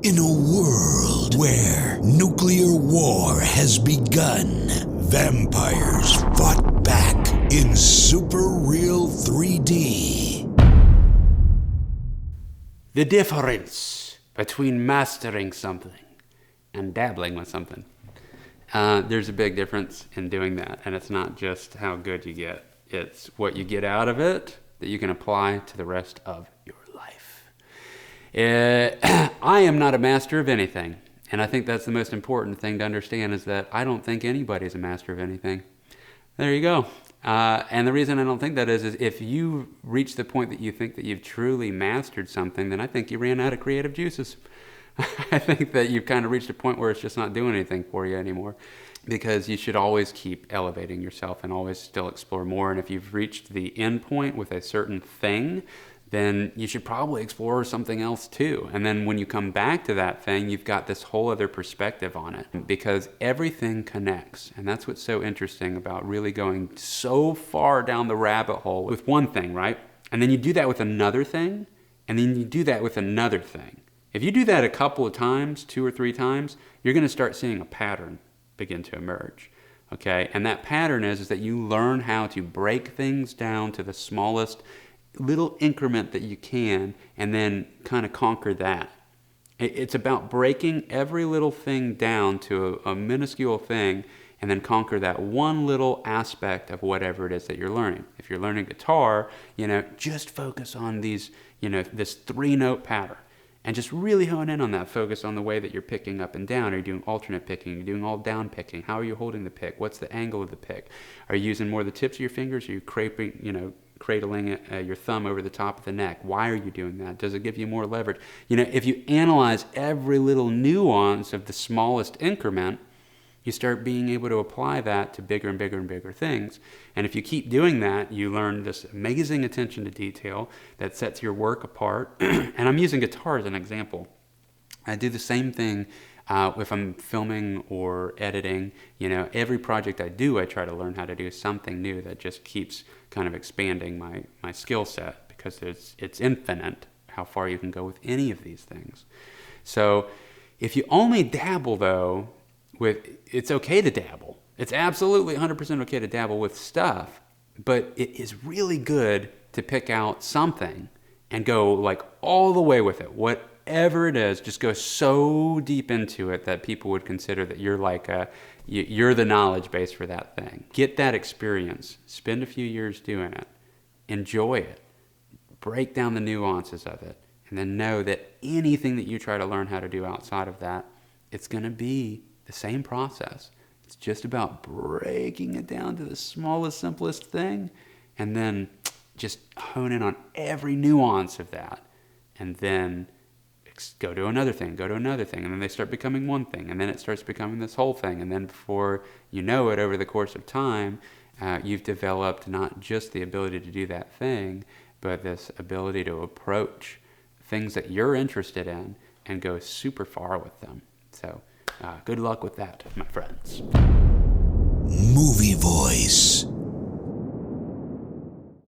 In a world where nuclear war has begun, vampires fought back in super real 3D. The difference between mastering something and dabbling with something. There's a big difference in doing that, and it's not just how good you get. It's what you get out of it that you can apply to the rest of your life. I am not a master of anything, and I think that's the most important thing to understand, is that I don't think anybody's a master of anything. There you go. And the reason I don't think that is if you reach the point that you think that you've truly mastered something, then I think you ran out of creative juices. I think that you've kind of reached a point where it's just not doing anything for you anymore, because you should always keep elevating yourself and always still explore more. And if you've reached the end point with a certain thing, then you should probably explore something else too. And then when you come back to that thing, you've got this whole other perspective on it, because everything connects. And that's what's so interesting about really going so far down the rabbit hole with one thing, right? And then you do that with another thing, and then you do that with another thing. If you do that a couple of times, 2 or 3 times, you're going to start seeing a pattern begin to emerge. Okay? And that pattern is that you learn how to break things down to the smallest little increment that you can, and then kind of conquer that. It's about breaking every little thing down to a minuscule thing, and then conquer that one little aspect of whatever it is that you're learning. If you're learning guitar, just focus on these, this 3-note pattern. And just really hone in on that. Focus on the way that you're picking up and down. Are you doing alternate picking? Are you doing all down picking? How are you holding the pick? What's the angle of the pick? Are you using more the tips of your fingers? Are you cradling your thumb over the top of the neck? Why are you doing that? Does it give you more leverage? If you analyze every little nuance of the smallest increment, you start being able to apply that to bigger and bigger and bigger things. And if you keep doing that, you learn this amazing attention to detail that sets your work apart. And I'm using guitar as an example. I do the same thing if I'm filming or editing. Every project I do, I try to learn how to do something new that just keeps kind of expanding my skill set, because it's infinite how far you can go with any of these things. So if you only dabble, though, it's okay to dabble. It's absolutely 100% okay to dabble with stuff, but it is really good to pick out something and go like all the way with it. Whatever it is, just go so deep into it that people would consider that you're the knowledge base for that thing. Get that experience. Spend a few years doing it. Enjoy it. Break down the nuances of it. And then know that anything that you try to learn how to do outside of that, it's going to be the same process. It's just about breaking it down to the smallest, simplest thing, and then just hone in on every nuance of that, and then go to another thing, and then they start becoming one thing, and then it starts becoming this whole thing, and then before you know it, over the course of time, you've developed not just the ability to do that thing, but this ability to approach things that you're interested in and go super far with them. So good luck with that, my friends. Movie Voice.